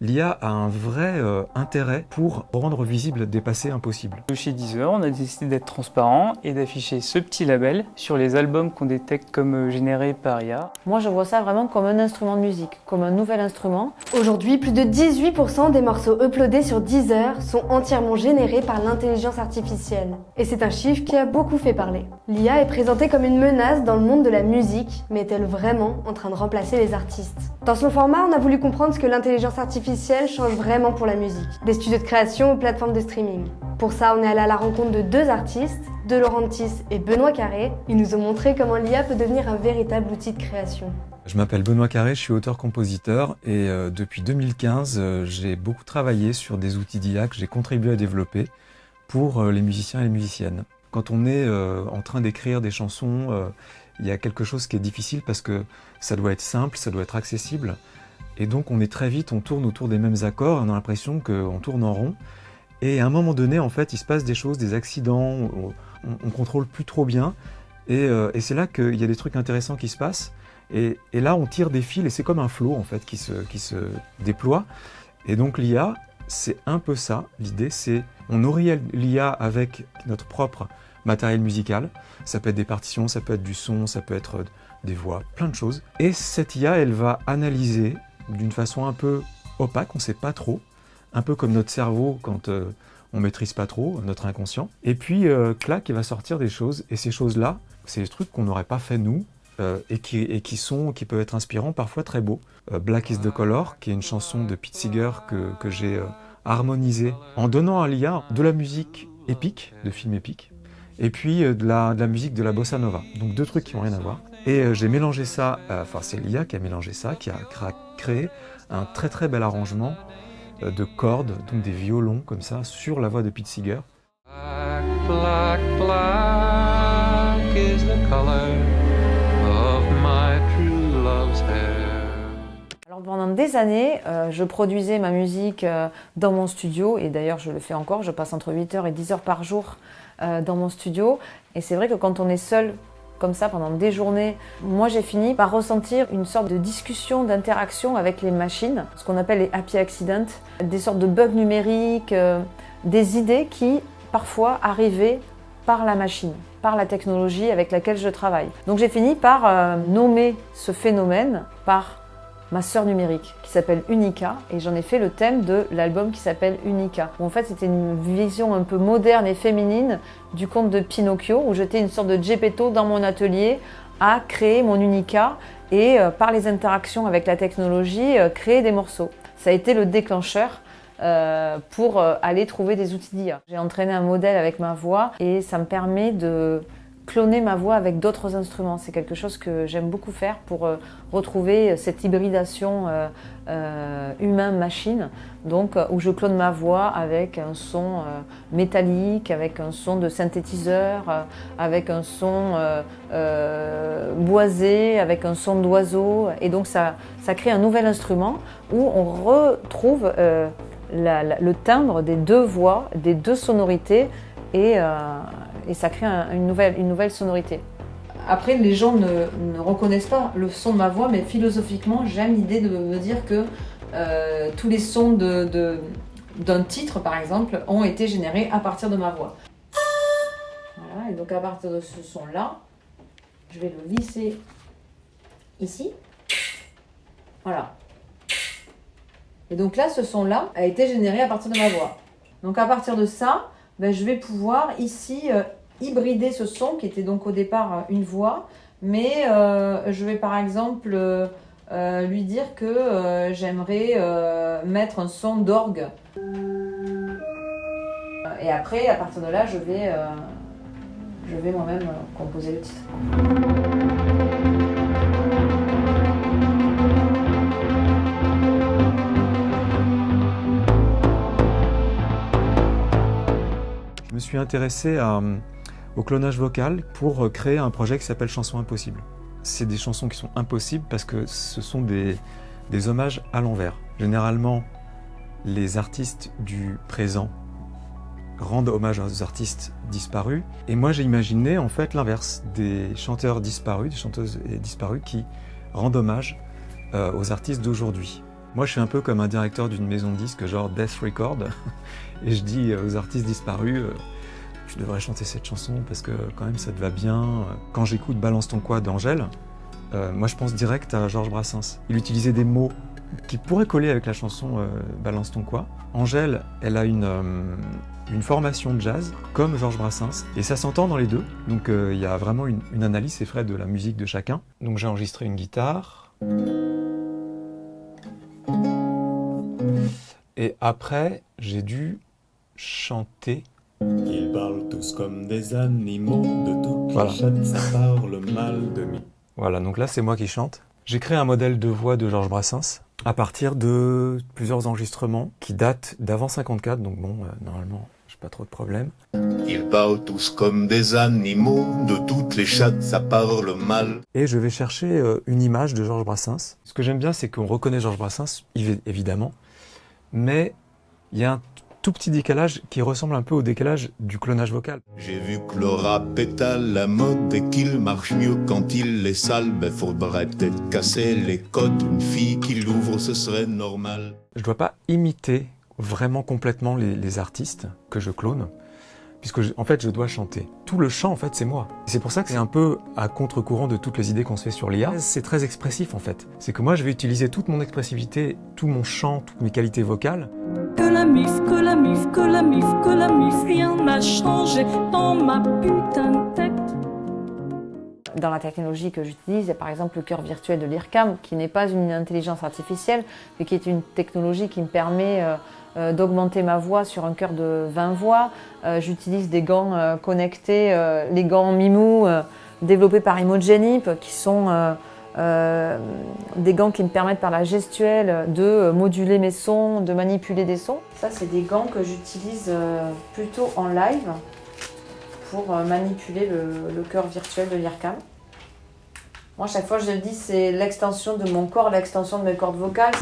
L'IA a un vrai intérêt pour rendre visible des passés impossibles. Chez Deezer, on a décidé d'être transparent et d'afficher ce petit label sur les albums qu'on détecte comme générés par IA. Moi, je vois ça vraiment comme un instrument de musique, comme un nouvel instrument. Aujourd'hui, plus de 18% des morceaux uploadés sur Deezer sont entièrement générés par l'intelligence artificielle. Et c'est un chiffre qui a beaucoup fait parler. L'IA est présentée comme une menace dans le monde de la musique, mais est-elle vraiment en train de remplacer les artistes? Dans ce long format, on a voulu comprendre ce que l'intelligence artificielle change vraiment pour la musique, des studios de création aux plateformes de streaming. Pour ça, on est allé à la rencontre de deux artistes, de Laurentis et Benoît Carré. Ils nous ont montré comment l'IA peut devenir un véritable outil de création. Je m'appelle Benoît Carré, je suis auteur-compositeur et depuis 2015, j'ai beaucoup travaillé sur des outils d'IA que j'ai contribué à développer pour les musiciens et les musiciennes. Quand on est en train d'écrire des chansons, il y a quelque chose qui est difficile parce que ça doit être simple, ça doit être accessible. Et donc on tourne autour des mêmes accords, on a l'impression qu'on tourne en rond. Et à un moment donné, en fait, il se passe des choses, des accidents, on contrôle plus trop bien. Et c'est là qu'il y a des trucs intéressants qui se passent. Et là, on tire des fils et c'est comme un flow en fait qui se déploie. Et donc l'IA, c'est un peu ça. L'idée, c'est on nourrit l'IA avec notre propre matériel musical. Ça peut être des partitions, ça peut être du son, ça peut être des voix, plein de choses. Et cette IA, elle va analyser d'une façon un peu opaque, on ne sait pas trop, un peu comme notre cerveau quand on maîtrise pas trop, notre inconscient. Et puis, clac, il va sortir des choses. Et ces choses-là, c'est des trucs qu'on n'aurait pas fait nous, et qui peuvent être inspirants, parfois très beaux. Black is the Color, qui est une chanson de Pete Seeger que j'ai harmonisée en donnant à l'IA de la musique épique, de films épiques, et puis de la musique de la bossa nova. Donc deux trucs qui n'ont rien à voir. Et j'ai mélangé ça, c'est l'IA qui a mélangé ça, qui a créé un très très bel arrangement de cordes, donc des violons comme ça, sur la voix de Pete Seeger. Black, black, black is the color of my true love's hair. Alors pendant des années, je produisais ma musique dans mon studio, et d'ailleurs je le fais encore, je passe entre 8h et 10h par jour dans mon studio. Et c'est vrai que quand on est seul, comme ça pendant des journées, moi j'ai fini par ressentir une sorte de discussion, d'interaction avec les machines, ce qu'on appelle les happy accidents, des sortes de bugs numériques, des idées qui parfois arrivaient par la machine, par la technologie avec laquelle je travaille. Donc j'ai fini par nommer ce phénomène par ma sœur numérique qui s'appelle Unica, et j'en ai fait le thème de l'album qui s'appelle Unica. Où en fait c'était une vision un peu moderne et féminine du conte de Pinocchio, où j'étais une sorte de Geppetto dans mon atelier à créer mon Unica et par les interactions avec la technologie créer des morceaux. Ça a été le déclencheur pour aller trouver des outils d'IA. J'ai entraîné un modèle avec ma voix et ça me permet de cloner ma voix avec d'autres instruments. C'est quelque chose que j'aime beaucoup faire pour retrouver cette hybridation humain-machine, donc où je clone ma voix avec un son métallique, avec un son de synthétiseur, avec un son boisé, avec un son d'oiseau. Et donc ça crée un nouvel instrument où on retrouve le timbre des deux voix, des deux sonorités, et ça crée une nouvelle sonorité. Après, les gens ne reconnaissent pas le son de ma voix, mais philosophiquement, j'aime l'idée de me dire que tous les sons d'un titre, par exemple, ont été générés à partir de ma voix. Voilà, et donc à partir de ce son-là, je vais le lisser ici. Voilà. Et donc là, ce son-là a été généré à partir de ma voix. Donc à partir de ça, je vais pouvoir ici hybrider ce son qui était donc au départ une voix, mais je vais par exemple lui dire que j'aimerais mettre un son d'orgue. Et après, à partir de là, je vais moi-même composer le titre. Je me suis intéressé au clonage vocal pour créer un projet qui s'appelle Chansons Impossibles. C'est des chansons qui sont impossibles parce que ce sont des hommages à l'envers. Généralement, les artistes du présent rendent hommage aux artistes disparus. Et moi, j'ai imaginé en fait l'inverse, des chanteurs disparus, des chanteuses disparues qui rendent hommage aux artistes d'aujourd'hui. Moi, je suis un peu comme un directeur d'une maison de disques, genre Death Record, et je dis aux artistes disparus, tu devrais chanter cette chanson parce que quand même ça te va bien. Quand j'écoute Balance ton quoi d'Angèle, moi je pense direct à Georges Brassens. Il utilisait des mots qui pourraient coller avec la chanson Balance ton quoi. Angèle, elle a une formation de jazz comme Georges Brassens, et ça s'entend dans les deux. Donc il y a vraiment une analyse, c'est vrai, de la musique de chacun. Donc j'ai enregistré une guitare. Et après, j'ai dû chanter. Ils parlent tous comme des animaux, de toutes Voilà. les chattes, ça parle mal de mi. Voilà, donc là c'est moi qui chante. J'ai créé un modèle de voix de Georges Brassens à partir de plusieurs enregistrements qui datent d'avant 54, donc bon, normalement, j'ai pas trop de problèmes. Ils parlent tous comme des animaux, de toutes les chattes ça parle mal. Et je vais chercher une image de Georges Brassens. Ce que j'aime bien, c'est qu'on reconnaît Georges Brassens, évidemment, mais il y a un tout petit décalage qui ressemble un peu au décalage du clonage vocal. J'ai vu que le rap est à la mode et qu'il marche mieux quand il est sale. Ben faudrait peut-être casser les codes, une fille qui l'ouvre ce serait normal. Je dois pas imiter vraiment complètement les artistes que je clone, puisque en fait je dois chanter. Tout le chant en fait c'est moi. C'est pour ça que c'est un peu à contre-courant de toutes les idées qu'on se fait sur l'IA. C'est très expressif en fait. C'est que moi je vais utiliser toute mon expressivité, tout mon chant, toutes mes qualités vocales. Que la mif, que la mif, que la mif, que la mif, rien n'a changé dans ma putain de tête. Dans la technologie que j'utilise, il y a par exemple le cœur virtuel de l'IRCAM, qui n'est pas une intelligence artificielle, mais qui est une technologie qui me permet d'augmenter ma voix sur un cœur de 20 voix. J'utilise des gants connectés, les gants Mimou, développés par Imogenip, qui sont des gants qui me permettent par la gestuelle de moduler mes sons, de manipuler des sons. Ça, c'est des gants que j'utilise plutôt en live pour manipuler le cœur virtuel de l'IRCAM. Moi, chaque fois, je le dis, c'est l'extension de mon corps, l'extension de mes cordes vocales.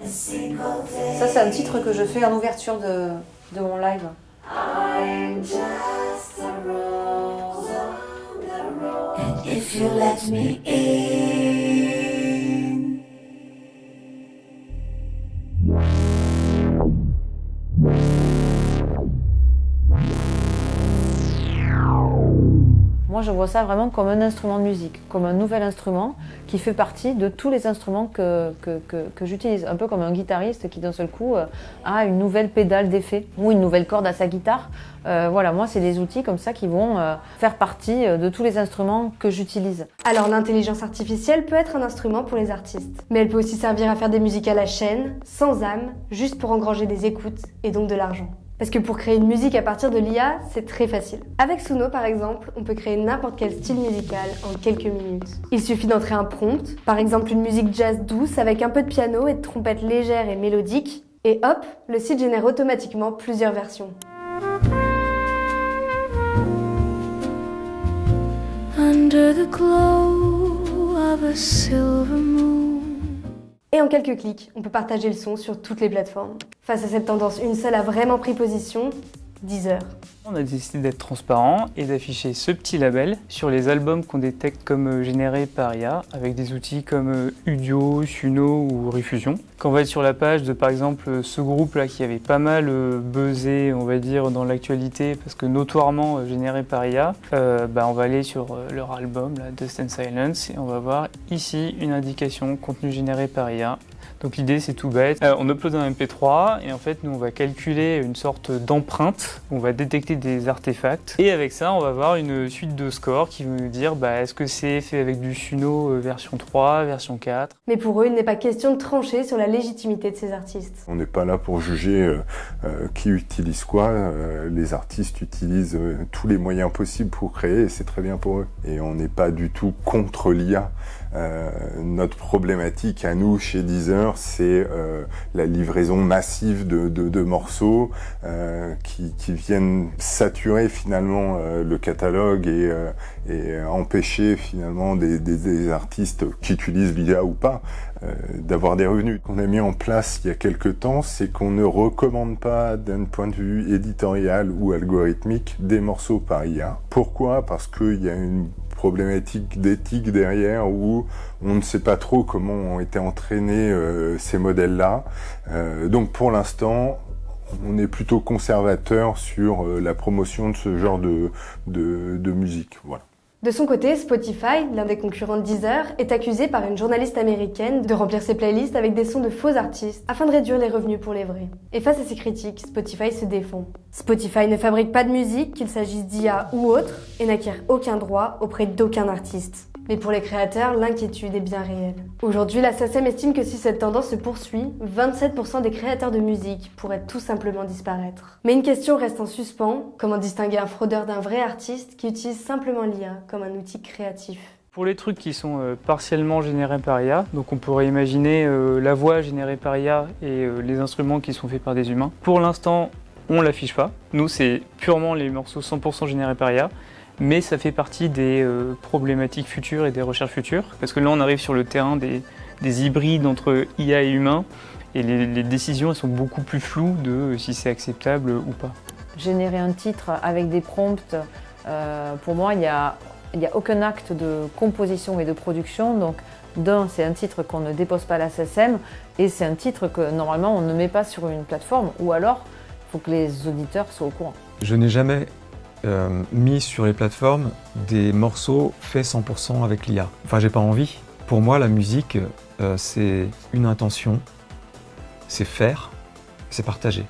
Ça, c'est un titre que je fais en ouverture de mon live. If you let me in. Moi, je vois ça vraiment comme un instrument de musique, comme un nouvel instrument qui fait partie de tous les instruments que j'utilise. Un peu comme un guitariste qui, d'un seul coup, a une nouvelle pédale d'effet ou une nouvelle corde à sa guitare. Voilà, moi, c'est des outils comme ça qui vont faire partie de tous les instruments que j'utilise. Alors l'intelligence artificielle peut être un instrument pour les artistes, mais elle peut aussi servir à faire des musiques à la chaîne, sans âme, juste pour engranger des écoutes et donc de l'argent. Parce que pour créer une musique à partir de l'IA, c'est très facile. Avec Suno par exemple, on peut créer n'importe quel style musical en quelques minutes. Il suffit d'entrer un prompt, par exemple une musique jazz douce avec un peu de piano et de trompette légère et mélodique, et hop, le site génère automatiquement plusieurs versions. Under the glow of a silver moon. Et en quelques clics, on peut partager le son sur toutes les plateformes. Face à cette tendance, une seule a vraiment pris position, Deezer. On a décidé d'être transparent et d'afficher ce petit label sur les albums qu'on détecte comme générés par IA avec des outils comme Udio, Suno ou Refusion. Quand on va être sur la page de par exemple ce groupe là qui avait pas mal buzzé on va dire dans l'actualité parce que notoirement généré par IA, on va aller sur leur album là, Dust and Silence et on va voir ici une indication contenu généré par IA. Donc l'idée c'est tout bête, on upload un MP3 et en fait nous on va calculer une sorte d'empreinte, on va détecter des artefacts et avec ça on va avoir une suite de scores qui vont nous dire est-ce que c'est fait avec du Suno version 3, version 4. Mais pour eux, il n'est pas question de trancher sur la légitimité de ces artistes. On n'est pas là pour juger qui utilise quoi, les artistes utilisent tous les moyens possibles pour créer et c'est très bien pour eux. Et on n'est pas du tout contre l'IA. Notre problématique à nous chez Deezer, c'est la livraison massive de morceaux qui viennent saturer finalement le catalogue et empêcher finalement des artistes qui utilisent l'IA ou pas d'avoir des revenus. Ce qu'on a mis en place il y a quelques temps, c'est qu'on ne recommande pas d'un point de vue éditorial ou algorithmique des morceaux par IA. Pourquoi ? Parce qu'il y a une problématique d'éthique derrière où on ne sait pas trop comment ont été entraînés ces modèles-là. Donc pour l'instant, on est plutôt conservateur sur la promotion de ce genre de musique. Voilà. De son côté, Spotify, l'un des concurrents de Deezer, est accusé par une journaliste américaine de remplir ses playlists avec des sons de faux artistes afin de réduire les revenus pour les vrais. Et face à ces critiques, Spotify se défend. Spotify ne fabrique pas de musique, qu'il s'agisse d'IA ou autre, et n'acquiert aucun droit auprès d'aucun artiste. Mais pour les créateurs, l'inquiétude est bien réelle. Aujourd'hui, la SACEM estime que si cette tendance se poursuit, 27% des créateurs de musique pourraient tout simplement disparaître. Mais une question reste en suspens, comment distinguer un fraudeur d'un vrai artiste qui utilise simplement l'IA comme un outil créatif? Pour les trucs qui sont partiellement générés par IA, donc on pourrait imaginer la voix générée par IA et les instruments qui sont faits par des humains. Pour l'instant, on ne l'affiche pas. Nous, c'est purement les morceaux 100% générés par IA. Mais ça fait partie des problématiques futures et des recherches futures, parce que là on arrive sur le terrain des hybrides entre IA et humain, et les décisions elles sont beaucoup plus floues de si c'est acceptable ou pas. Générer un titre avec des prompts, pour moi il n'y a aucun acte de composition et de production, donc d'un c'est un titre qu'on ne dépose pas à la SACEM, et c'est un titre que normalement on ne met pas sur une plateforme, ou alors il faut que les auditeurs soient au courant. Je n'ai jamais mis sur les plateformes des morceaux faits 100% avec l'IA. Enfin, j'ai pas envie. Pour moi, la musique, c'est une intention, c'est faire, c'est partager.